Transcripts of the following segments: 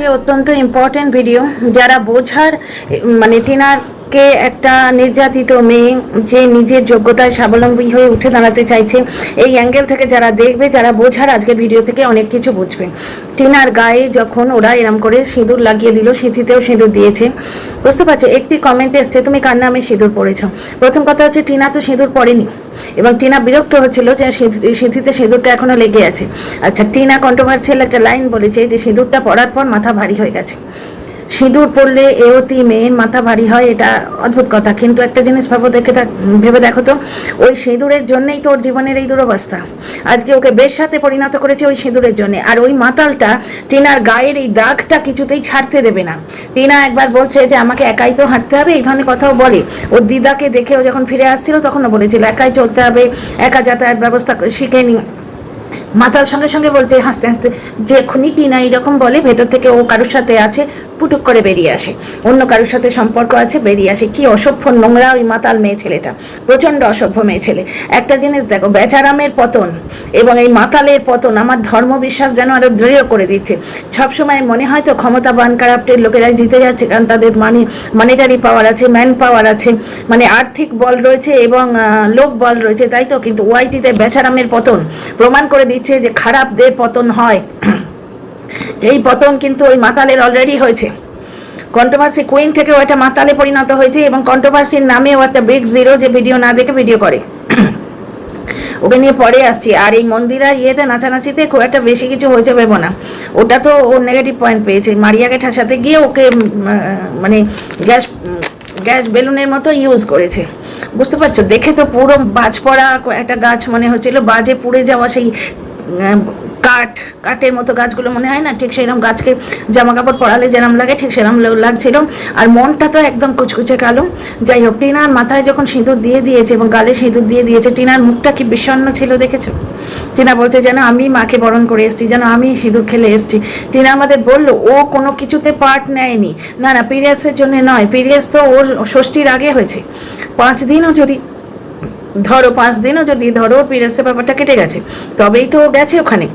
আজকে অত্যন্ত important video. যারা বোঝার মানে টিনাকে একটা নির্যাতিত মেয়ে যে নিজের যোগ্যতায় স্বাবলম্বী হয়ে উঠে দাঁড়াতে চাইছে, এই অ্যাঙ্গেল থেকে যারা দেখবে, যারা বোঝার আজকে ভিডিও থেকে অনেক কিছু বুঝবে। টিনার গায়ে যখন ওরা এরম করে সিঁদুর লাগিয়ে দিল, সিঁথিতেও সিঁদুর দিয়েছে, বুঝতে পারছো? একটি কমেন্ট এসছে তুমি কার নামে সিঁদুর পড়েছো। প্রথম কথা হচ্ছে টিনা তো সিঁদুর পড়েনি এবং টিনা বিরক্ত হচ্ছিল যে সিঁথিতে সিঁদুরটা এখনো লেগে আছে। আচ্ছা, টিনা কন্ট্রোভার্সিয়াল একটা লাইন বলেছে যে সিঁদুরটা পড়ার পর মাথা ভারী হয়ে গেছে। সিঁদুর পড়লে এওতি মেয়ের মাথা ভারী হয়, এটা অদ্ভুত কথা। কিন্তু একটা জিনিস ভেবে দেখো তো, ওই সিঁদুরের জন্যই তো ওর জীবনের এই দুরবস্থা। আজকে ওকে বেশ সাথে পরিণত করেছে ওই সিঁদুরের জন্য। আর ওই মাতালটা টিনার গায়ের এই দাগটা কিছুতেই ছাড়তে দেবে না। টিনা একবার বলছে যে আমাকে একাই তো হাঁটতে হবে, এই ধরনের কথাও বলে। ওর দিদাকে দেখেও যখন ফিরে আসছিল তখনও বলেছিল একাই চলতে হবে, একা যাতায়াত ব্যবস্থা শিখে নি। মাতার সঙ্গে সঙ্গে বলছে হাসতে হাসতে যে এখনই টিনা এইরকম বলে, ভেতর থেকে ও কারোর সাথে আছে, পুটুক করে বেরিয়ে আসে, অন্য কারোর সাথে সম্পর্ক আছে, বেরিয়ে আসে। কি অসভ্য নোংরা ওই মাতাল মেয়ে ছেলেটা, প্রচণ্ড অসভ্য মেয়ে ছেলে। একটা জিনিস দেখো, বেচারামের পতন এবং এই মাতালের পতন আমার ধর্মবিশ্বাস যেন আরো দৃঢ় করে দিচ্ছে। সবসময় মনে হয় তো ক্ষমতাবান কারাপ্টের লোকেরাই জিতে যাচ্ছে, কারণ তাদের মানিটারি পাওয়ার আছে, ম্যান পাওয়ার আছে, মানে আর্থিক বল রয়েছে এবং লোক বল রয়েছে, তাই তো? কিন্তু ওয়াইটিতে বেচারামের পতন প্রমাণ করে দিচ্ছে যে খারাপদের পতন হয়। এই পতন কিন্তু ওই মাতালের অলরেডি হয়েছে। কন্ট্রোভার্সি কুইন থেকেও একটা মাতালে পরিণত হয়েছে এবং কন্ট্রোভার্সির নামেও একটা বিগ জিরো, যে ভিডিও না দেখে ভিডিও করে। ওকে নিয়ে পরে আসছি। আর এই মন্দিরা ইয়েতে নাচানাচিতে খুব একটা বেশি কিছু হয়েছে ভেবো না, ওটা তো ওর নেগেটিভ পয়েন্ট পেয়েছে। মারিয়াকে ঠাসাতে গিয়ে ওকে মানে গ্যাস বেলুনের মতো ইউজ করেছে, বুঝতে পারছো? দেখে তো পুরো বাজ পড়া একটা গাছ মনে হচ্ছিল, বাজে পুড়ে যাওয়া সেই কাঠের মতো গাছগুলো মনে হয় না, ঠিক সেরকম গাছকে জামা কাপড় পরালে যেরম লাগে ঠিক সেরকম লাগছিল। আর মনটা তো একদম কুচকুচে কালো। যাই হোক, টিনার মাথায় যখন সিঁদুর দিয়ে দিয়েছে এবং গালে সিঁদুর দিয়ে দিয়েছে, টিনার মুখটা কি বিষণ্ণ ছিল দেখেছো? টিনা বলছে যেন আমি মাকে বরণ করে এসেছি, যেন আমি সিঁদুর খেলে এসেছি। টিনা আমাদের বললো ও কোনো কিছুতে পার্ট নেয়নি। না না, পিরিয়ডসের জন্য নয়, পিরিয়ডস তো ওর ষষ্ঠীর আগে হয়েছে। 5 দিনও যদি ধরো পিরিয়ডসের ব্যাপারটা কেটে গেছে, তবেই তো গেছে ওখানে।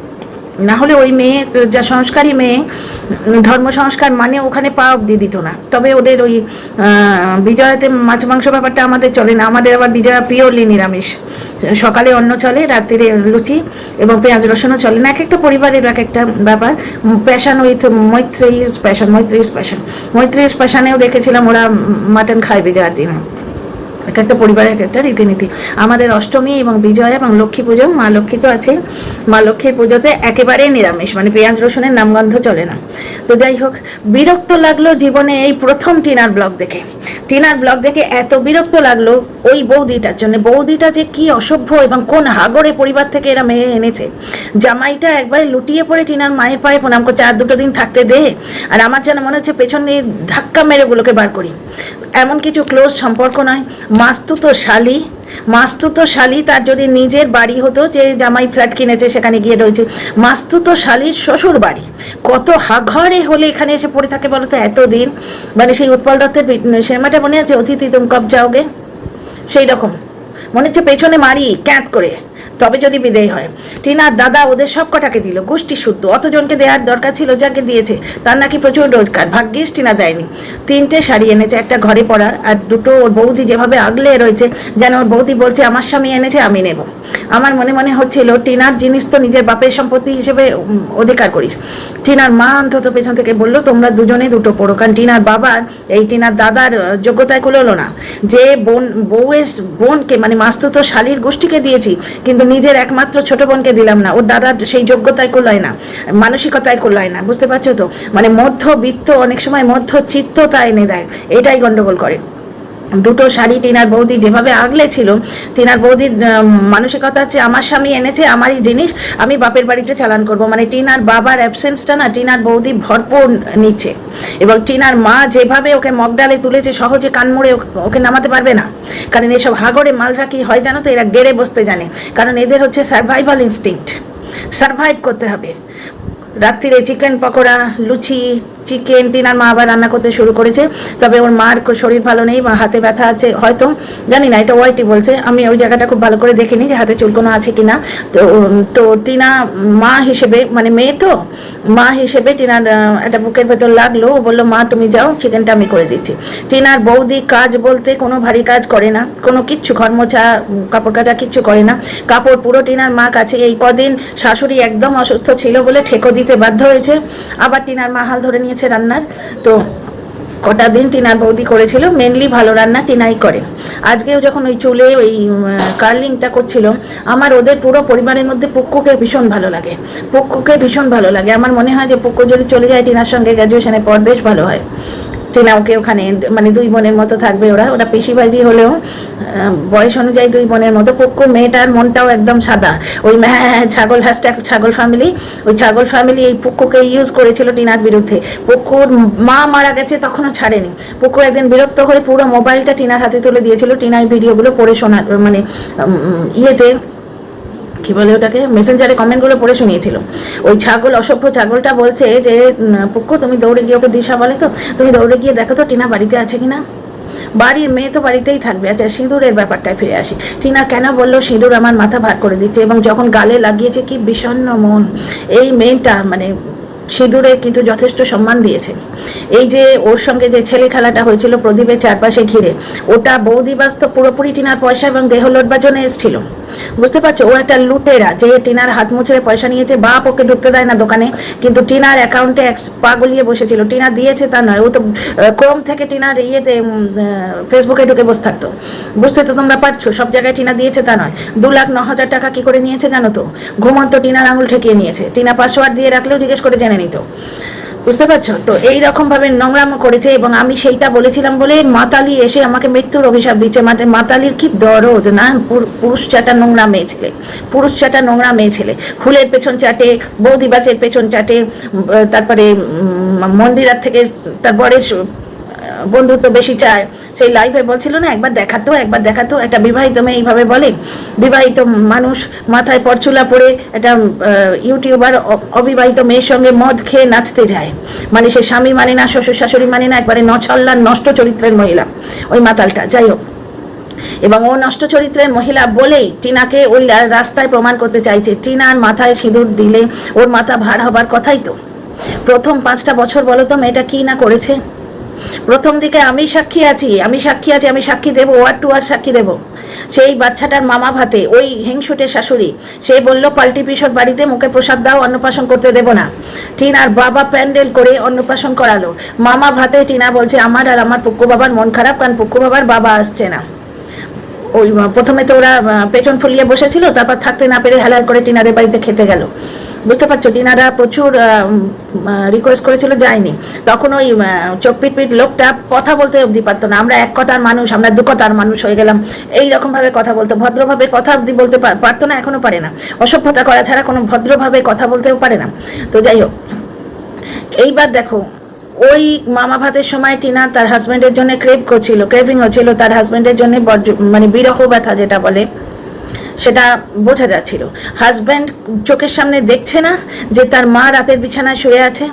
না হলে ওই মেয়ে, যা সংস্কারী মেয়ে, ধর্ম সংস্কার মানে ওখানে পা অব্দি দিত না। তবে ওদের ওই বিজয়াতে মাছ মাংস ব্যাপারটা আমাদের চলে না। আমাদের আবার বিজয়া পিওরলি নিরামিষ, সকালে অন্ন চলে, রাত্রিরে লুচি এবং পেঁয়াজ রসুনও চলে না। এক একটা পরিবারের এক একটা ব্যাপার। প্যাশন উইথ মৈত্রীজ প্যাশনেও দেখেছিলাম ওরা মাটন খায় বিজয়ার দিন। এক একটা পরিবারের এক একটা রীতিনীতি। আমাদের অষ্টমী এবং বিজয়া এবং লক্ষ্মী পুজো, মা লক্ষ্মী তো আছে, মা লক্ষ্মীর পুজোতে একেবারেই নিরামিষ, মানে পেঁয়াজ রসুনের নামগন্ধ চলে না। তো যাই হোক, বিরক্ত লাগলো জীবনে এই প্রথম টিনার ব্লগ দেখে এত বিরক্ত লাগলো ওই বৌদিটার জন্য। বৌদিটা যে কি অসভ্য এবং কোন হাগরে পরিবার থেকে এরা মেয়ে এনেছে। জামাইটা একবারে লুটিয়ে পড়ে টিনার মায়ের পায়ে প্রণাম করছে, আর 2 দিন থাকতে দে। আর আমার যেন মনে হচ্ছে পেছনে ধাক্কা মেরে ওগুলোকে বার করি। এমন কিছু ক্লোজ সম্পর্ক নয়। মাস্তুতো শালি তার যদি নিজের বাড়ি হতো, যে জামাই ফ্ল্যাট কিনেছে সেখানে গিয়ে রয়েছে, মাস্তুতো শালির শ্বশুর বাড়ি কত হাঘরে হলে এখানে এসে পড়ে থাকে বলো তো এতদিন। মানে সেই উৎপল দত্তের সিনেমাটা মনে আছে, অতিথি তুম কব যাওগে, সেই রকম মনে হচ্ছে পেছনে মারি ক্যাঁত করে, তবে যদি বিদেয় হয়। টিনার দাদা ওদের সব কটাকে দিল, গোষ্ঠী শুদ্ধ। অতজনকে দেওয়ার দরকার ছিল, যাকে দিয়েছে তার নাকি প্রচুর রোজগার, ভাগ্যিস টিনা দেয়নি। 3টে শাড়ি এনেছে, একটা ঘরে পরার, আর 2টো ওর বৌদি যেভাবে আগলে রয়েছে, যেন ওর বৌদি বলছে আমার স্বামী এনেছে আমি নেব। আমার মনে হচ্ছিল টিনার জিনিস তো নিজের বাপের সম্পত্তি হিসেবে অধিকার করিস। টিনার মা অন্তত পেছন থেকে বললো তোমরা দুজনে 2টো পড়ো, কারণ টিনার বাবার এই টিনার দাদার যোগ্যতায় কুলোলো না। যে বোনকে মানে মাস্তুতো শালির গোষ্ঠীকে দিয়েছি, কিন্তু নিজের একমাত্র ছোট বোনকে দিলাম না। ওর দাদার সেই যোগ্যতায় কোলায় না, মানসিকতায় কোলায় না, বুঝতে পারছো তো? মানে মধ্যবিত্ত অনেক সময় মধ্যচিত্ততা এনে দেয়, এটাই গন্ডগোল করে। 2টো শাড়ি টিনার বৌদি যেভাবে আগলে ছিল, টিনার বৌদির মানসিকতা হচ্ছে আমার স্বামী এনেছে আমারই জিনিস, আমি বাপের বাড়িতে চালান করব। মানে টিনার বাবার অ্যাবসেন্সটা না টিনার বৌদি ভরপুর নিচ্ছে। এবং টিনার মা যেভাবে ওকে মগডালে তুলেছে, সহজে কান মুড়ে ওকে নামাতে পারবে না। কারণ এসব হাগরে মালরা কি হয় জানো তো, এরা গেড়ে বসতে জানে। কারণ এদের হচ্ছে সার্ভাইভাল ইনস্টিংক্ট, সার্ভাইভ করতে হবে। রাত্রিরে চিকেন পকোড়া, লুচি, চিকেন টিনার মা আবার রান্না করতে শুরু করেছে। তবে ওর মার শরীর ভালো নেই, হাতে ব্যথা আছে হয়তো, জানি না, এটা ওয়াইটি বলছে, আমি ওই জায়গাটা খুব ভালো করে দেখিনি যে হাতে চুলকোনো আছে কিনা। তো তো টিনা মা হিসেবে, মানে মেয়ে তো, মা হিসেবে টিনার একটা বুকের ভেতর লাগলো। ও বললো মা তুমি যাও, চিকেনটা আমি করে দিচ্ছি। টিনার বৌদি কাজ বলতে কোনো ভারী কাজ করে না, কোনো কিচ্ছু, ঘর মোছা কাপড় কাচা কিচ্ছু করে না। কাপড় পুরো টিনার মা কাছে। এই কদিন শাশুড়ি একদম অসুস্থ ছিল বলে ঠেকো দিতে বাধ্য হয়েছে, আবার টিনার মা হাল ধরে নিয়েছে রান্নার। তো কটা দিন টিনার বৌদি করেছিল, মেনলি ভালো রান্না টিনাই করে। আজকেও যখন ওই চুলে ওই কার্লিংটা করছিল, আমার ওদের পুরো পরিবারের মধ্যে পুক্কুকে ভীষণ ভালো লাগে, পুক্কুকে ভীষণ ভালো লাগে। আমার মনে হয় যে পুক্কু যদি চলে যায় টিনার সঙ্গে গ্র্যাজুয়েশনের পর বেশ ভালো হয়। টিনা ওকে ওখানে, মানে দুই বোনের মতো থাকবে ওরা, ওরা পিসিবাজি হলেও বয়স অনুযায়ী দুই বোনের মতো। পুক্কু মেয়েটার মনটাও একদম সাদা, ওই ছাগল, হ্যাশট্যাগ ছাগল ফ্যামিলি, ওই ছাগল ফ্যামিলি এই পুক্কুকে ইউজ করেছিল টিনার বিরুদ্ধে। পুক্কুর মা মারা গেছে তখনও ছাড়েনি। পুক্কু একদিন বিরক্ত হয়ে পুরো মোবাইলটা টিনার হাতে তুলে দিয়েছিল, টিনার ভিডিওগুলো পড়ে শোনার, মানে ইয়েতে কি বলে ওটাকে, মেসেঞ্জারে কমেন্টগুলো পড়ে শুনিয়েছিল। ওই ছাগল, অসভ্য ছাগলটা বলছে যে পুক্কু তুমি দৌড়ে গিয়ে, ওকে দিশা বলে তো, তুমি দৌড়ে গিয়ে দেখো তো টিনা বাড়িতে আছে কিনা। বাড়ির মেয়ে তো বাড়িতেই থাকবে। আচ্ছা, সিঁদুরের ব্যাপারটায় ফিরে আসি। টিনা কেন বললো সিঁদুর আমার মাথা ভার করে দিচ্ছে, এবং যখন গালে লাগিয়েছে কি বিষণ্ণ মন। এই মেয়েটা মানে সিঁদুরে কিন্তু যথেষ্ট সম্মান দিয়েছে। এই যে ওর সঙ্গে যে ছেলে খেলাটা হয়েছিল প্রদীপের চারপাশে ঘিরে, ওটা বৌদিবাস তো পুরোপুরি টিনার পয়সা এবং দেহ লোটবার জন্য এসেছিল, বুঝতে পারছো? ও একটা লুটেরা, যে টিনার হাত মুচড়ে পয়সা নিয়েছে। বাপ ওকে ঢুকতে দেয় না দোকানে, কিন্তু টিনার অ্যাকাউন্টে পা গলিয়ে বসেছিল। টিনা দিয়েছে তা নয়, ও তো ক্রোম থেকে টিনার ইয়েতে ফেসবুকে ঢুকে বসে থাকতো। বুঝতে তো তোমরা পারছো, সব জায়গায় টিনা দিয়েছে তা নয়। 2,09,000 টাকা কি করে নিয়েছে জানো তো? ঘুমন্ত টিনার আঙুল ঠেকিয়ে নিয়েছে। টিনা পাসওয়ার্ড দিয়ে রাখলেও জিজ্ঞেস করে জেনে নিত, বুঝতে পারছো তো? এইরকম ভাবে নোংরামো করেছে, এবং আমি সেইটা বলেছিলাম বলে মাতালি এসে আমাকে মৃত্যুর অভিশাপ দিচ্ছে। মানে মাতালির কি দরদ না, পুরুষ চাটা নোংরা মেয়ে ছেলে, পুরুষ চাটা নোংরা মেয়ে ছেলে। ফুলের পেছন চাটে, বৌদিবাচের পেছন চাটে, তারপরে মন্দিরার থেকে তার বরের বন্ধুত্ব বেশি চায়। সেই লাইভে বলছিল না, একবার দেখাতো, একবার দেখাতো। একটা বিবাহিত মেয়ে এইভাবে বলে? বিবাহিত মানুষ মাথায় পরচুলা পরে একটা ইউটিউবার অবিবাহিত মেয়ের সঙ্গে মদ খেয়ে নাচতে যায়, মানে সে স্বামী মানে না, শ্বশুর শাশুড়ি মানে না, একবারে নছল্লার নষ্ট চরিত্রের মহিলা ওই মাতালটা। যাই হোক, এবং ও নষ্ট চরিত্রের মহিলা বলেই টিনাকে ওই রাস্তায় প্রমাণ করতে চাইছে। টিনার মাথায় সিঁদুর দিলে ওর মাথা ভার হবার কথাই তো। প্রথম 5টা বছর বলো তো মেয়েটা কি না করেছে। প্রথম দিকে আমি সাক্ষী আছি, আমি সাক্ষী দেবো, ওয়ার টু ওয়ার সাক্ষী দেবো। সেই বাচ্চাটার মামা ভাতে ওই হিংসুটের শাশুড়ি, সে বলল পাল্টি পিসর বাড়িতে মুখে প্রসাদ দাও, অন্নপ্রাশন করতে দেবো না। টিনার বাবা প্যান্ডেল করে অন্নপ্রাশন করালো। মামা ভাতে টিনা বলছে আমার আর আমার পুক্কু বাবার মন খারাপ, কারণ পুক্কু বাবার বাবা আসছে না। ওই প্রথমে তো ওরা পেছন ফুলিয়ে বসেছিল, তারপর থাকতে না পেরে হেলাল করে টিনাদের বাড়িতে খেতে গেল, বুঝতে পারছো? টিনারা প্রচুর রিকোয়েস্ট করেছিল, যায়নি। তখন ওই চোখ পিট লোকটা কথা বলতে অবধি পারতো না। আমরা এক কথার মানুষ, আমরা দু কথার মানুষ হয়ে গেলাম, এইরকমভাবে কথা বলতো। ভদ্রভাবে কথা অবধি বলতে পারতো না, এখনো পারে না। অসভ্যতা করা ছাড়া কোনো ভদ্রভাবে কথা বলতেও পারে না। তো যাই হোক, এইবার দেখো, ওই মামা ভাতের সময় টিনা তার হাজব্যান্ডের জন্য ক্রেভিং হচ্ছিল, তার হাজব্যান্ডের জন্য মানে বিরহ ব্যথা যেটা বলে, সেটা বোঝা যাচ্ছিল। হাজব্যান্ড চোখের সামনে দেখছে না যে তার মা রাতের বিছানায় শুয়ে আছে।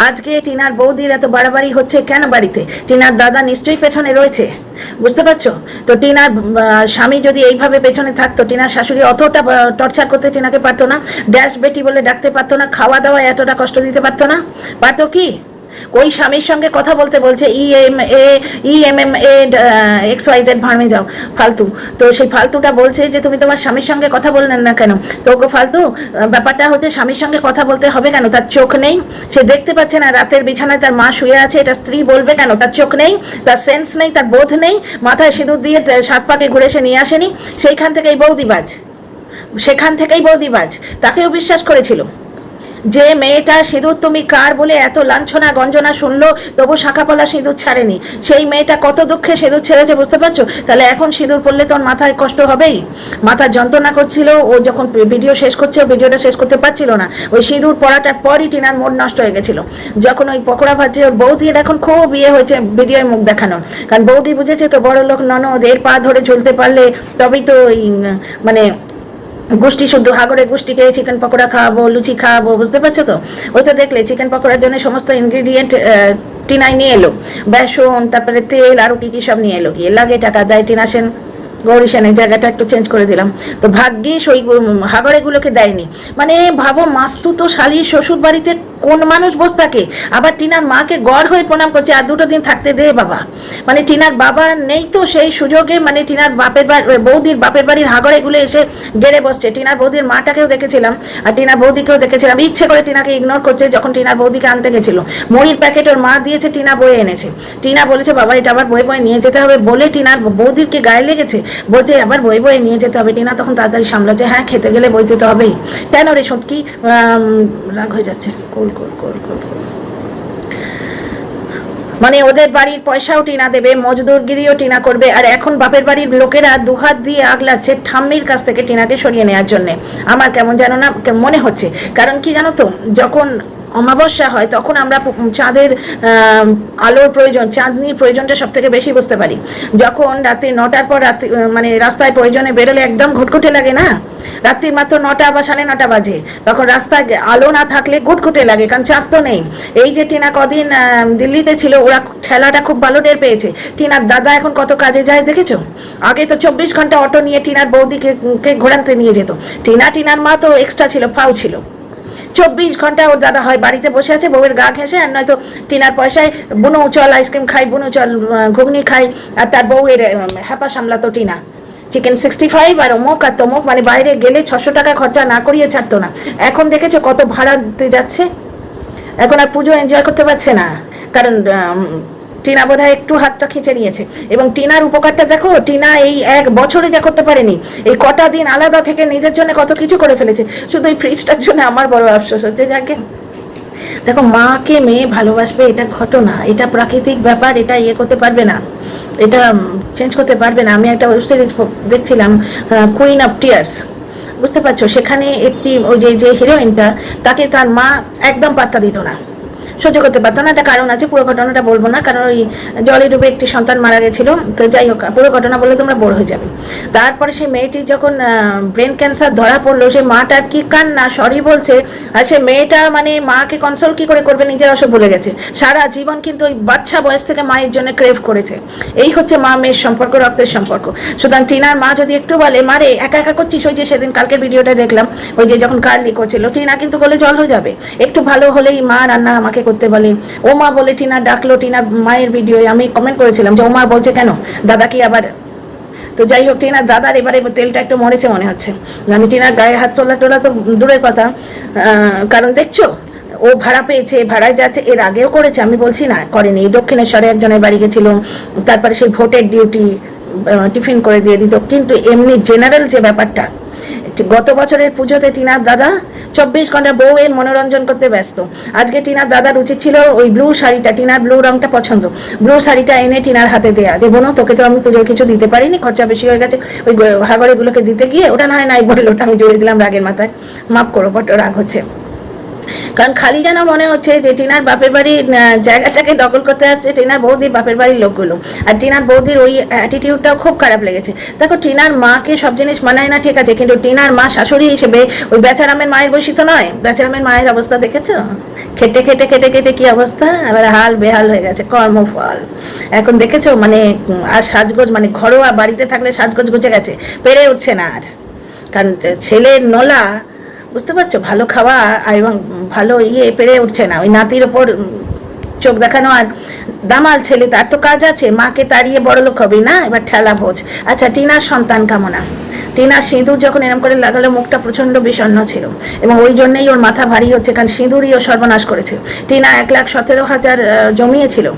আজকে টিনার বৌদির এত বাড়াবাড়ি হচ্ছে কেন বাড়িতে? টিনার দাদা নিশ্চয়ই পেছনে রয়েছে, বুঝতে পারছো তো? টিনার স্বামী যদি এইভাবে পেছনে থাকতো, টিনার শাশুড়ি অতটা টর্চার করতে টিনাকে পারতো না, ড্যাশ বেটি বলে ডাকতে পারতো না, খাওয়া দাওয়া এতটা কষ্ট দিতে পারতো না। পারতো কি? ওই স্বামীর সঙ্গে কথা বলতে বলছে EMMA XYZ ভাড়মে যাও, ফালতু। তো সেই ফালতুটা বলছে যে তুমি তোমার স্বামীর সঙ্গে কথা বললেন না কেন? তো ওকে ফালতু ব্যাপারটা হচ্ছে, স্বামীর সঙ্গে কথা বলতে হবে কেন? তার চোখ নেই? সে দেখতে পাচ্ছে না রাতের বিছানায় তার মা শুয়ে আছে? এটা স্ত্রী বলবে কেন? তার চোখ নেই, তার সেন্স নেই, তার বোধ নেই? মাথায় সিঁদুর দিয়ে 7 পাকে ঘুরে সে নিয়ে আসেনি? সেখান থেকেই বৌদিবাজ, তাকেও বিশ্বাস করেছিল। যে মেয়েটা সিঁদুর তুমি কার বলে এত লাঞ্ছনা গঞ্জনা শুনলো, তবু শাঁখাপলা সিঁদুর ছাড়েনি, সেই মেয়েটা কত দুঃখে সিঁদুর ছেড়েছে, বুঝতে পারছো? তাহলে এখন সিঁদুর পড়লে তোর মাথায় কষ্ট হবেই। মাথা যন্ত্রণা করছিল। ও যখন ভিডিও শেষ করছে, ভিডিওটা শেষ করতে পারছিল না। ওই সিঁদুর পড়াটার পরই টিনার মন নষ্ট হয়ে গেছিল। যখন ওই পকোড়া ভাজছে, ওর বৌদির এখন খুব ইয়ে হয়েছে ভিডিওয় মুখ দেখানোর, কারণ বৌদি বুঝেছে তো বড় লোক ননদ, এর পা ধরে চলতে পারলে তবেই তো ওই মানে গোষ্ঠী শুদ্ধ হাগরে গোষ্ঠীকে চিকেন পকোড়া খাওয়াবো, লুচি খাওয়াবো, বুঝতে পারছো তো? ওই তো দেখলে চিকেন পকোড়ার জন্য সমস্ত ইনগ্রিডিয়েন্ট টিনাই নিয়ে এলো, বেসন, তারপরে তেল, আরও কী কী সব নিয়ে এলো, গিয়ে লাগে টাকা দেয় টিনা সেন। গৌরী সেনের জায়গাটা একটু চেঞ্জ করে দিলাম। তো ভাগ্যিস ওই হাগড়েগুলোকে দেয়নি। মানে ভাবো, মাস্তুতো শালির শ্বশুর বাড়িতে কোন মানুষ বসে থাকে? আবার টিনার মাকে গড় হয়ে প্রণাম করছে, আর 2 দিন থাকতে দে বাবা। মানে টিনার বাবা নেই তো সেই সুযোগে, মানে টিনার বাপের বৌদির বাপের বাড়ির হাগড়েগুলো এসে গেড়ে বসছে। টিনার বৌদির মাটাকেও দেখেছিলাম, আর টিনার বৌদিকেও দেখেছিলাম, ইচ্ছে করে টিনাকে ইগনোর করছে। যখন টিনার বৌদিকে আনতে গেছিল, মুড়ির প্যাকেট ওর মা দিয়েছে, টিনা বয়ে এনেছে। টিনা বলেছে বাবা এটা আবার বয়ে বয়ে নিয়ে যেতে হবে বলে টিনার বৌদিরকে গায়ে লেগেছে, বলছে আবার বয়ে বয়ে নিয়ে যেতে হবে। টিনা তখন তাড়াতাড়ি সামলাচ্ছে, হ্যাঁ খেতে গেলে বইতে তো হবেই। কেন রে সটকি? রাগ হয়ে যাচ্ছে। কোল কোল কোল কোল কোল। মানে ওদের বাড়ির পয়সাও টিনা দেবে, মজদুরগিরিও টিনা করবে, আর এখন বাপের বাড়ির লোকেরা দুহাত দিয়ে আগলাচ্ছে ঠাম্মির কাছ থেকে টিনাকে সরিয়ে নেওয়ার জন্যে। আমার কেমন জানো না মনে হচ্ছে। কারণ কি জানো তো, যখন অমাবস্যা হয় তখন আমরা চাঁদের আলোর প্রয়োজন, চাঁদনির প্রয়োজনটা সব থেকে বেশি বুঝতে পারি। যখন রাতে 9টার পর মানে রাস্তায় প্রয়োজনে বেরোলে একদম ঘুটঘুটে লাগে না, রাত্রির মাত্র 9টা বা 9:30 বাজে, তখন রাস্তায় আলো না থাকলে ঘুটঘুটে লাগে, কারণ চাঁদ তো নেই। এই যে টিনা কদিন দিল্লিতে ছিল, ওরা ঠেলাটা খুব ভালো টের পেয়েছে। টিনার দাদা এখন কত কাজে যায় দেখেছো? আগে তো 24 ঘন্টা অটো নিয়ে টিনার বৌদিকে ঘোরাতে নিয়ে যেত। টিনার মা তো এক্সট্রা ছিল, ফাউ ছিল। 24 ঘন্টা ওর দাদা হয় বাড়িতে বসে আছে, বউয়ের গা ঘেঁষে, আর নয়তো টিনার পয়সায় বুনো চল আইসক্রিম খাই, বুনো চল ঘুগনি খাই, আর তার বউয়ের হ্যাপা সামলাতো টিনা। চিকেন 65 আর অমুক আর তমুক, মানে বাইরে গেলে 600 টাকা খরচা না করিয়ে ছাড়তো না। এখন দেখেছো কত ভাড়াতে যাচ্ছে? এখন আর পুজো এনজয় করতে পারছে না, কারণ টিনা বোধহয় একটু হাতটা খিঁচে নিয়েছে। এবং টিনার উপকারটা দেখো, টিনা এই 1 বছরে যা করতে পারেনি, এই কটা দিন আলাদা থেকে নিজের জন্য কত কিছু করে ফেলেছে। শুধু এই ফ্রিজটার জন্য আমার বড় আফসোস হচ্ছে। যাকে দেখো, মাকে মেয়ে ভালোবাসবে, এটা ঘটনা, এটা প্রাকৃতিক ব্যাপার, এটা ইয়ে করতে পারবে না, এটা চেঞ্জ করতে পারবে না। আমি একটা ওয়েব সিরিজ দেখছিলাম, কুইন অফ টিয়ার্স, বুঝতে পারছো? সেখানে একটি ওই যে হিরোইনটা, তাকে তার মা একদম পাত্তা দিত না, সহ্য করতে পারতো না। একটা কারণ আছে, পুরো ঘটনাটা বলবো না, কারণ ওই জলে ডুবে একটি সন্তান মারা গেছিল। তো যাই হোক, পুরো ঘটনা বললে তোমরা বোর হয়ে যাবে। তারপরে সেই মেয়েটির যখন ব্রেন ক্যান্সার ধরা পড়লো, সেই মাটার কি কান্না, সরি বলছে, আর সে মেয়েটা মানে মাকে কনসোল কি করে করবে, নিজের অসুখ ভুলে গেছে। সারা জীবন কিন্তু ওই বাচ্চা বয়স থেকে মায়ের জন্য ক্রেভ করেছে। এই হচ্ছে মা মেয়ের সম্পর্ক, রক্তের সম্পর্ক। সুতরাং টিনার মা যদি একটু বলে, মারে একা একা করছিস, ওই যে সেদিন কালকের ভিডিওটা দেখলাম, ওই যে যখন কার্লি করছিল, টিনা কিন্তু বলে জল হয়ে যাবে। একটু ভালো হলেই মা রান্না আমাকে করতে বলে। ও মা বলে টিনা ডাকলো, টিনার মায়ের ভিডিও আমি কমেন্ট করেছিলাম যে ও মা বলছে কেন, দাদা কি আবার? তো যাই হোক, টিনার দাদার এবারে তেলটা একটু মরেছে মনে হচ্ছে। আমি টিনার গায়ে হাত তোলা তো দূরের কথা, কারণ দেখছো ও ভাড়া পেয়েছে, ভাড়ায় যাচ্ছে, এর আগেও করেছে, আমি বলছি না করেনি। দক্ষিণেশ্বরে একজনের বাড়ি গেছিল, তারপরে সেই ভোটের ডিউটি টিফিন করে দিয়ে দিত। কিন্তু এমনি জেনারেল যে ব্যাপারটা, গত বছরের পুজোতে টিনার দাদা 24 ঘন্টা বউয়ের মনোরঞ্জন করতে ব্যস্ত। আজকে টিনার দাদার উচিত ছিল ওই ব্লু শাড়িটা, টিনার ব্লু রংটা পছন্দ, ব্লু শাড়িটা এনে টিনার হাতে দেয়া, যে বোনো তোকে তো আমি পুজোয় কিছু দিতে পারিনি, খরচা বেশি হয়ে গেছে। ওই হাগড়েগুলোকে দিতে গিয়ে ওটা নাই বললো, ওটা আমি জড়িয়ে দিলাম রাগের মাথায়, মাফ করো, বড় রাগ হচ্ছে। কারণ খালি যেন মনে হচ্ছে যে টিনার বাপের বাড়ির জায়গাটাকে দখল করতে আসছে টিনার বৌদির বাপের বাড়ির লোকগুলো। আর টিনার বৌদির ওই অ্যাটিটিউডটাও খুব খারাপ লেগেছে। দেখো, টিনার মাকে সব জিনিস মানায় না, ঠিক আছে, কিন্তু টিনার মা শাশুড়ি হিসেবে ওই বেচারামের মায়ের বয়সী তো নয়। বেচারামের মায়ের অবস্থা দেখেছো? খেটে খেটে খেটে খেটে কি অবস্থা, এবার হাল বেহাল হয়ে গেছে, কর্মফল। এখন দেখেছো, মানে আর সাজগোজ, মানে ঘরোয়া বাড়িতে থাকলে সাজগোজ গুজে গেছে, পেরে উঠছে না আর। কারণ ছেলের নোলা, বুঝতে পারছো, ভালো খাওয়া এবং ভালো পেরে উঠছে না। ওই নাতির ওপর চোখ দেখানো, আর দামাল ছেলে, তার তো কাজ আছে, মাকে তাড়িয়ে বড়লোক হবে না, এবার ঠেলা ভোজ। আচ্ছা, টিনার সন্তান কামনা, টিনার সিঁদুর যখন এরম করে লাগালো, মুখটা প্রচণ্ড বিষণ্ণ ছিল, এবং ওই জন্যই ওর মাথা ভারী হচ্ছে, কারণ সিঁদুরই ও সর্বনাশ করেছে। টিনা 1,17,000 জমিয়েছিল,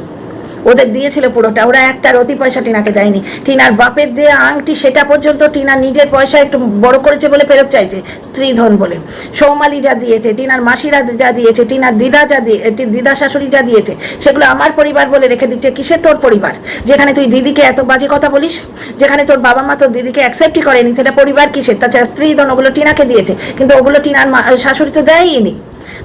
ওদের দিয়েছিল পুরোটা, ওরা একটা রতি পয়সা টিনাকে দেয়নি। টিনার বাপের দেয়া আংটি, সেটা পর্যন্ত টিনা নিজের পয়সা একটু বড় করেছে বলে ফেরত চাইছে, স্ত্রী ধন বলে। সৌমালি যা দিয়েছে, টিনার মাসিরা যা দিয়েছে, টিনার দিদা যা দিয়ে, দিদা শাশুড়ি যা দিয়েছে, সেগুলো আমার পরিবার বলে রেখে দিচ্ছে। কিসের তোর পরিবার, যেখানে তুই দিদিকে এত বাজে কথা বলিস, যেখানে তোর বাবা মা তোর দিদিকে অ্যাকসেপ্টই করেনি, সেটা পরিবার কিসের? তাছাড়া স্ত্রী ধন ওগুলো টিনাকে দিয়েছে, কিন্তু ওগুলো টিনার শাশুড়ি তো দেয়নি।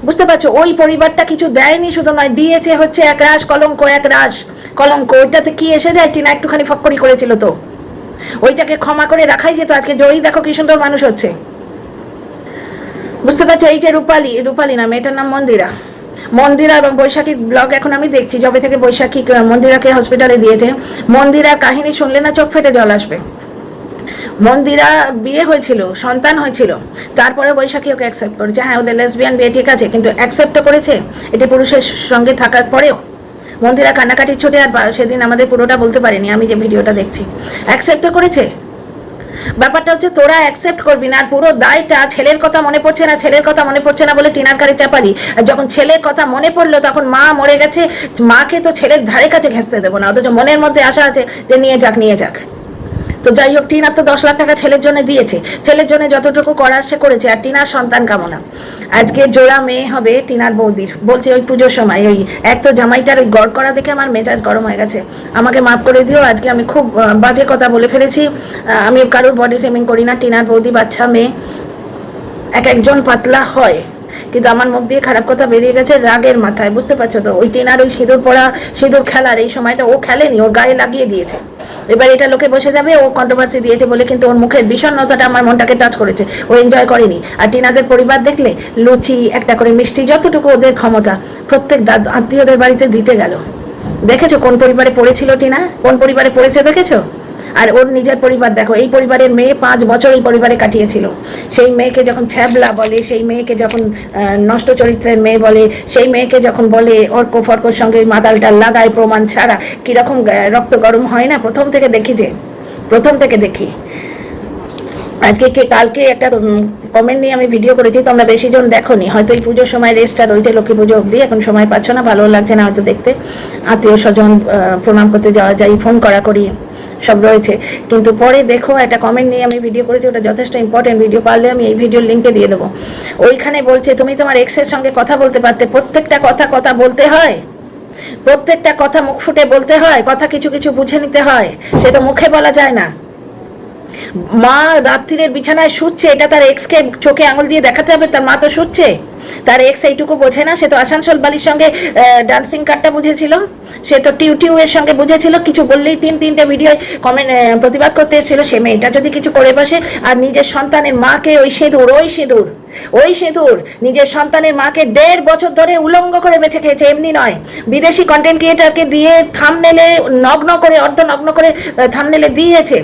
বুঝতে পারছো, ওই পরিবারটা কিছু দেয়নি, শুধু নয়, দিয়েছে হচ্ছে এক রাশ কলঙ্ক, এক রাশ কলঙ্ক। ওইটাতে কি এসে যায়? টিনা একটুখানি ফক্করি করেছিল তো, ওইটাকে ক্ষমা করে রাখাই যেত। আজকে জয়ী দেখো কি সুন্দর মানুষ হচ্ছে, বুঝতে পারছো? এই যে রূপালী, রূপালী না, মেয়েটার নাম মন্দিরা, মন্দিরা এবং বৈশাখীর ব্লগ এখন আমি দেখছি যবে থেকে বৈশাখী মন্দিরাকে হসপিটালে দিয়েছে। মন্দিরার কাহিনী শুনলে না চোখ ফেটে জল আসবে। মন্দিরা বিয়ে হয়েছিল, সন্তান হয়েছিল, তারপরে বৈশাখী ওকে অ্যাকসেপ্ট করেছে। হ্যাঁ, ওদের লেসবিয়ান বিয়ে ঠিক আছে, কিন্তু অ্যাকসেপ্ট তো করেছে। এটি পুরুষের সঙ্গে থাকার পরেও মন্দিরা কান্নাকাটির ছুটে আর সেদিন আমাদের পুরোটা বলতে পারিনি, আমি যে ভিডিওটা দেখছি। অ্যাকসেপ্ট তো করেছে। ব্যাপারটা হচ্ছে তোরা অ্যাকসেপ্ট করবি না, আর পুরো দায়টা ছেলের কথা মনে পড়ছে না, ছেলের কথা মনে পড়ছে না বলে টিনার কারে চাপালি। আর যখন ছেলের কথা মনে পড়লো তখন মা মরে গেছে, মাকে তো ছেলের ধারে কাছে ঘেঁচতে দেবো না, অথচ মনের মধ্যে আশা আছে যে নিয়ে যাক নিয়ে যাক। তো যাই হোক, টিনার তো 10 লাখ টাকা ছেলের জন্য দিয়েছে, ছেলের জন্য যতটুকু করার সে করেছে। আর টিনার সন্তান কামনা, আজকে জোড়া মেয়ে হবে টিনার বৌদির, বলছে ওই পুজোর সময়। ওই এক তো জামাইটার ওই গড় করা দেখে আমার মেজাজ গরম হয়ে গেছে। আমাকে মাফ করে দিও, আজকে আমি খুব বাজে কথা বলে ফেলেছি। আমি কারোর বডি শেমিং করি না। টিনার বৌদি বাচ্চা মেয়ে, এক একজন পাতলা হয়, কিন্তু আমার মুখ দিয়ে খারাপ কথা বেরিয়ে গেছে রাগের মাথায়, বুঝতে পারছো তো? ওই টিনার ওই সিঁদুর পড়া, সিঁদুর খেলার এই সময়টা ও খেলেনি, ওর গায়ে লাগিয়ে দিয়েছে। এবার এটা লোকে বসে যাবে ও কন্ট্রোভার্সি দিয়েছে বলে, কিন্তু ওর মুখের বিষণ্ণতাটা আমার মনটাকে টাচ করেছে, ও এনজয় করেনি। আর টিনাদের পরিবার দেখলে লুচি, একটা করে মিষ্টি, যতটুকু ওদের ক্ষমতা প্রত্যেক আত্মীয়দের বাড়িতে দিতে গেল। দেখেছো কোন পরিবারে পড়েছিল টিনা, কোন পরিবারে পড়েছে দেখেছো? আর ওর নিজের পরিবার দেখো, এই পরিবারের মেয়ে 5 বছর এই পরিবারে কাটিয়েছিল। সেই মেয়েকে যখন ছ্যাবলা বলে, সেই মেয়েকে যখন নষ্ট চরিত্রের মেয়ে বলে, সেই মেয়েকে যখন বলে অর্ক ফর্কর সঙ্গে মাতালটা লাগায় প্রমাণ ছাড়া, কিরকম রক্ত গরম হয় না। প্রথম থেকে দেখি। আজকে কালকে একটা কমেন্ট নিয়ে আমি ভিডিও করেছি, তোমরা বেশি জন দেখোনি হয়তো। এই পুজোর সময় রেস্টটা রয়েছে, লক্ষ্মী পুজো অবধি, এখন সময় পাচ্ছ না, ভালো লাগছে না হয়তো দেখতে। আত্মীয় স্বজন প্রণাম করতে যাওয়া যায়, ফোন করি সব রয়েছে। কিন্তু পরে দেখো একটা কমেন্ট নিয়ে আমি ভিডিও করেছি, ওটা যথেষ্ট ইম্পর্টেন্ট ভিডিও, পারলে আমি এই ভিডিওর লিঙ্কে দিয়ে দেবো। ওইখানে বলছে তুমি তোমার এক্সের সঙ্গে কথা বলতে পারতে। প্রত্যেকটা কথা বলতে হয়, প্রত্যেকটা কথা মুখ ফুটে বলতে হয়, কথা কিছু কিছু বুঝে নিতে হয়, সেটা মুখে বলা যায় না। মা রাত্রিরের বিছানায় শুচ্ছে, এটা তার এক্সকে চোখে আঙুল দিয়ে দেখাতে হবে তার মা তো শুচ্ছে? তার এক্স এইটুকু বোঝে না? সে তো আসানসোল বালির সঙ্গে ডান্সিং কার্ডটা বুঝেছিল, সে তো টিউ এর সঙ্গে বুঝেছিল। কিছু বললেই 3-3টে ভিডিও কমেন্ট প্রতিবাদ করতে এসেছিল। সে মেয়েটা যদি কিছু করে বসে আর নিজের সন্তানের মাকে ওই সিঁদুর নিজের সন্তানের মাকে 1.5 বছর ধরে উলঙ্গ করে বেঁচে খেয়েছে। এমনি নয়, বিদেশি কন্টেন্ট ক্রিয়েটারকে দিয়ে থাম্বনেলে নগ্ন করে, অর্ধনগ্ন করে থাম্বনেলে দিয়েছে।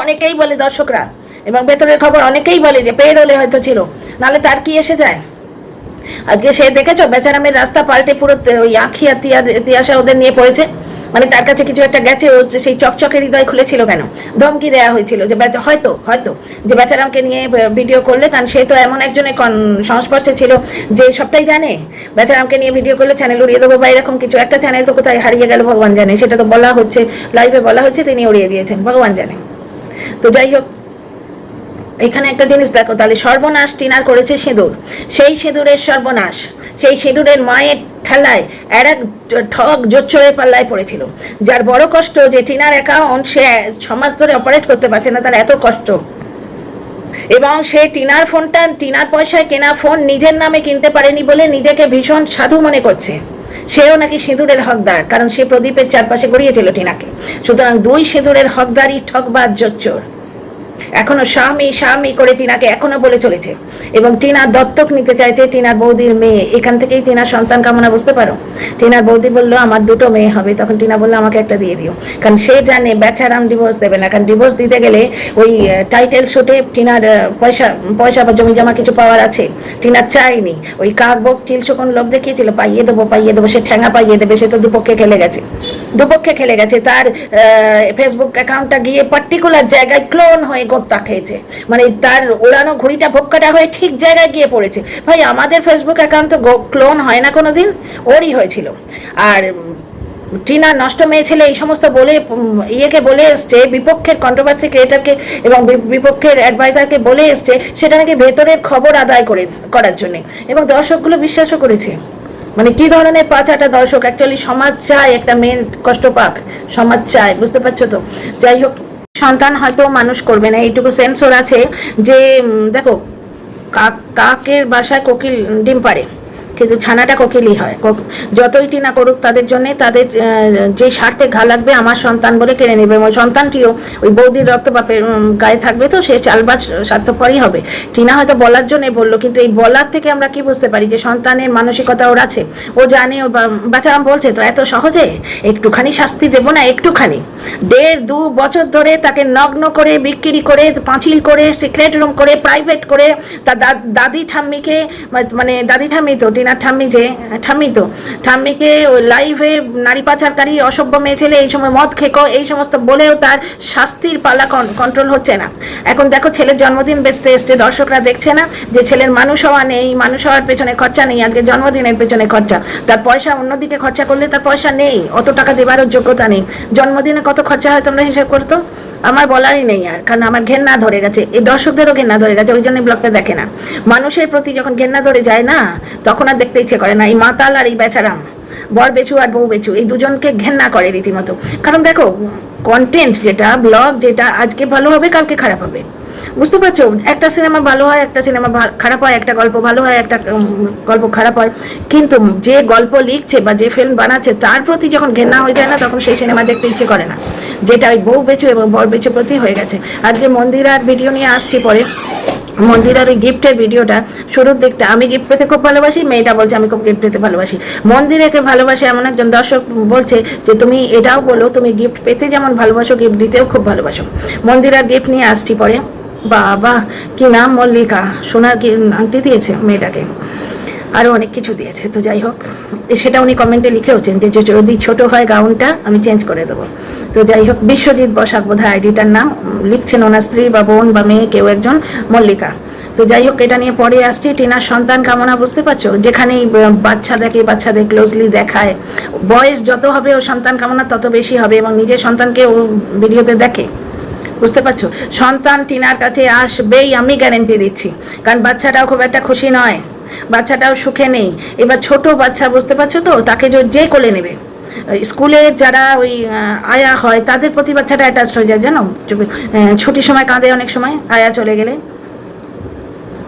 অনেকেই বলে দর্শকরা এবং ভেতরের খবর অনেকেই বলে যে পেড হলে হয়তো ছিল, নাহলে তার কি এসে যায়। আজকে সে দেখেছো বেচারামের রাস্তা পাল্টে পুরো ওই আখিয়া তিয়াসা ওদের নিয়ে পড়েছে। মানে তার কাছে কিছু একটা গেছে, ও সেই চকচকের হৃদয় খুলেছিল কেন? ধমকি দেওয়া হয়েছিল যে হয়তো যে বেচারামকে নিয়ে ভিডিও করলে, কারণ সে তো এমন একজনের সংস্পর্শে ছিল যে সবটাই জানে। বেচারামকে নিয়ে ভিডিও করলে চ্যানেল উড়িয়ে দেবো বা এরকম কিছু একটা চ্যানেল তো কোথায় হারিয়ে গেল ভগবান জানে, সেটা তো বলা হচ্ছে, লাইভে বলা হচ্ছে, তিনি উড়িয়ে দিয়েছেন ভগবান জানে। তো যাই হোক, এখানে একটা জিনিস দেখো, তাহলে সর্বনাশ টিনার করেছে সিঁদুর, সেই সিঁদুরের সর্বনাশ, সেই সিঁদুরের মায়ের ঠেলায় আর এক ঠক জোচ্চরের পাল্লায় পড়েছিল। যার বড় কষ্ট যে টিনার অ্যাকাউন্ট সে 6 মাস ধরে অপারেট করতে পারছে না, তার এত কষ্ট। এবং সে টিনার ফোনটা, টিনার পয়সায় কেনা ফোন নিজের নামে কিনতে পারেনি বলে নিজেকে ভীষণ সাধু মনে করছে। সেও নাকি সিঁদুরের হকদার, কারণ সে প্রদীপের চারপাশে গড়িয়েছিল টিনাকে। সুতরাং 2 সিঁদুরের হকদারই ঠকবাজ জোচ্চর। এখনো স্বামী করে টিনাকে এখনো বলে চলেছে, এবং টিনা দত্তক নিতে চাইছে টিনার বৌদির মেয়ে। এখান থেকেই টিনার সন্তান কামনা, বুঝতে পারো? টিনার বৌদি বললো আমার 2টো মেয়ে হবে, তখন টিনা বললো আমাকে একটা দিয়ে দিও, কারণ সে জানে বেচারাম ডিভোর্স দেবে না। কারণ ডিভোর্স দিতে গেলে ওই টাইটেল শোটে টিনার পয়সা বা জমি জমা কিছু পাওয়ার আছে, টিনার চাইনি। ওই কাকবক চিলশোকন লোক দেখিয়েছিল পাইয়ে দেবো, সে ঠ্যাঙা পাইয়ে দেবে, সে তো দুপক্ষে খেলে গেছে। তার ফেসবুক অ্যাকাউন্টটা গিয়ে পার্টিকুলার জায়গায় ক্লোন হয়ে গোত্তা খেয়েছে, মানে তার ওড়ানো ঘুড়িটা ভোক্কাটা হয়ে ঠিক জায়গায় গিয়ে পড়েছে। ভাই, আমাদের ফেসবুক অ্যাকাউন্ট তো ক্লোন হয় না কোনো দিন, ওরই হয়েছিল। আর টিনা নষ্ট মেয়ে ছেলে এই সমস্ত বলে ইয়েকে বলে এসছে, বিপক্ষের কন্ট্রোভার্সি ক্রিয়েটারকে এবং বিপক্ষের অ্যাডভাইজারকে বলে এসছে, সেটা নাকি ভেতরের খবর আদায় করার জন্য, এবং দর্শকগুলো বিশ্বাসও করেছে। মানে কি ধরনের পাঁচাটা দর্শক! অ্যাকচুয়ালি সমাজ চায় একটা মেয়ের কষ্ট পাক, সমাজ চায়, বুঝতে পারছো তো? যাই হোক, সন্তান হয়তো মানুষ করবে না, এইটুকু সেন্সর আছে যে দেখো, কাকের বাসায় কোকিল ডিম পারে, কিন্তু ছানাটা কোকিলই হয়। যতই টিনা করুক তাদের জন্যে, তাদের যে স্বার্থে ঘা লাগবে আমার সন্তান বলে কেড়ে নেবে, ওই সন্তানটিও ওই বৌদির রক্ত বাপের গায়ে থাকবে, তো সে চালবাজ স্বার্থপরই হবে। টিনা হয়তো বলার জন্য বললো, কিন্তু এই বলার থেকে আমরা কি বুঝতে পারি যে সন্তানের মানসিকতা ওর আছে, ও জানে ও বাচ্চারাম বলছে তো এত সহজে একটুখানি শাস্তি দেবো না, একটুখানি 1.5-2 বছর ধরে তাকে নগ্ন করে বিক্রি করে পাঁচিল করে সিক্রেট রুম করে প্রাইভেট করে তার দাদি ঠাম্মিকে, মানে দাদি ঠাম্মি তো টিনার ঠাম্মি, যে ঠাম্মিকে ওই লাইভে নারী পাচারকারী অসভ্য মেয়ে ছেলে, এই সময় মদ খেকো এই সমস্ত বলেও তার শাস্তির পালা কন্ট্রোল হচ্ছে না। এখন দেখো ছেলের জন্মদিন বেচতে এসছে, দর্শকরা দেখছে না যে ছেলের মানুষ হওয়া নেই, মানুষ হওয়ার পেছনে খরচা নেই, আজকে জন্মদিনের পেছনে খরচা, তার পয়সা অন্যদিকে খরচা করলে তার পয়সা নেই, অত টাকা দেবারও যোগ্যতা নেই। জন্মদিনে কত খরচা হয় তোমরা হিসাব করতো, আমার বলারই নেই আর, কারণ আমার ঘেন্না ধরে গেছে, এই দর্শকদেরও ঘেন্না ধরে গেছে, ওই জন্য ব্লগটা দেখে না। মানুষের প্রতি যখন ঘেন্না ধরে যায় না, তখন আর দেখতে ইচ্ছে করে না। এই মাতাল আর এই বেচারাম, বর বেচু আর বউ বেচু, এই দুজনকে ঘেন্না করে রীতিমতো। কারণ দেখো কন্টেন্ট যেটা, ব্লগ যেটা আজকে ভালো হবে কালকে খারাপ হবে, বুঝতে পারছো? একটা সিনেমা ভালো হয়, একটা সিনেমা খারাপ হয়, একটা গল্প ভালো হয়, একটা গল্প খারাপ হয়, কিন্তু যে গল্প লিখছে বা যে ফিল্ম বানাচ্ছে তার প্রতি যখন ঘেন্না হয়ে যায় না, তখন সেই সিনেমা দেখতে ইচ্ছে করে না, যেটা ওই বউ বেচু এবং বর বেচু প্রতি হয়ে গেছে। আজকে মন্দিরার ভিডিও নিয়ে আসছি পরে, মন্দিরার ওই গিফটের ভিডিওটা শুরুর দিকটা, আমি গিফট পেতে খুব ভালোবাসি, মেয়েটা বলছে আমি খুব গিফট পেতে ভালোবাসি, মন্দিরাকে ভালোবাসে এমন একজন দর্শক বলছে যে তুমি এটাও বলো তুমি গিফট পেতে যেমন ভালোবাসো গিফট দিতেও খুব ভালোবাসো। মন্দিরার গিফট নিয়ে আসছি পরে। বাবা কি নাম, মল্লিকা, সোনার কি আংটি দিয়েছে মেয়েটাকে, আরও অনেক কিছু দিয়েছে। তো যাই হোক, সেটা উনি কমেন্টে লিখেওছেন যে যদি ছোট হয় গাউনটা আমি চেঞ্জ করে দেবো। তো যাই হোক, বিশ্বজিৎ বসাক বোধহয় আইডিটার নাম, লিখছেন ওনার স্ত্রী বা বোন বা মেয়ে কেউ একজন, মল্লিকা। তো যাই হোক, এটা নিয়ে পরে আসছি। টিনার সন্তান কামনা, বুঝতে পারছো, যেখানেই বাচ্চা দেখে, বাচ্চাদের ক্লোজলি দেখায়, বয়স যত হবে ও সন্তান কামনা তত বেশি হবে, এবং নিজের সন্তানকে ও ভিডিওতে দেখে, বুঝতে পারছো? সন্তান টিনার কাছে আসবেই, আমি গ্যারেন্টি দিচ্ছি, কারণ বাচ্চাটাও খুব একটা খুশি নয়, বাচ্চাটাও সুখে নেই। এবার ছোট বাচ্চা, বুঝতে পারছো তো, তাকে যে কোলে নেবে, স্কুলের যারা ওই আয়া হয় তাদের প্রতি বাচ্চাটা অ্যাটাচড হয়ে যায়, জানো, ছুটির সময় কাঁদে অনেক সময় আয়া চলে গেলে।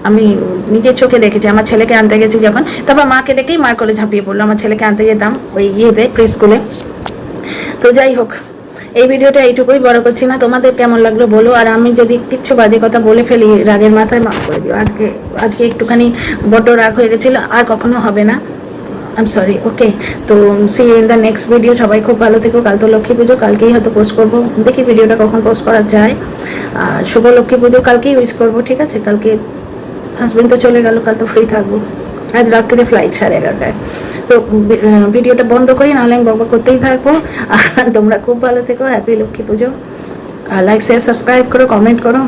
আমি নিজের চোখে দেখেছি, আমার ছেলেকে আনতে গেছি যখন, তারপর মাকে দেখেই মার কোলে ঝাঁপিয়ে পড়লো, আমার ছেলেকে আনতে যেতাম ওই ইয়েতে প্রি স্কুলে। তো যাই হোক, এই ভিডিওটা এইটুকুই, বড় করছি না। তোমাদের কেমন লাগলো বলো, আর আমি যদি কিচ্ছু বাজে কথা বলে ফেলি রাগের মাথায় মাফ করে দিও। আজকে একটুখানি বড্ড রাগ হয়ে গেছিলো, আর কখনো হবে না, আই এম সরি। ওকে, তো see you in the next video. সবাই খুব ভালো থেকো। কাল তো লক্ষ্মী পুজো, কালকেই হয়তো পোস্ট করবো, দেখি ভিডিওটা কখন পোস্ট করা যায়। শুভ লক্ষ্মী পুজো কালকেই উইশ করবো, ঠিক আছে? কালকে হাজবেন্ড তো চলে গেল, কাল তো ফ্রি থাকবো, আজ রাত্রে ফ্লাইট 11:30টায়। তো ভিডিওটা বন্ধ করি, নাহলে আমি বকবক করতেই থাকবো। আর তোমরা খুব ভালো থেকো, হ্যাপি লক্ষ্মী পুজো। লাইক শেয়ার সাবস্ক্রাইব করো, কমেন্ট করো।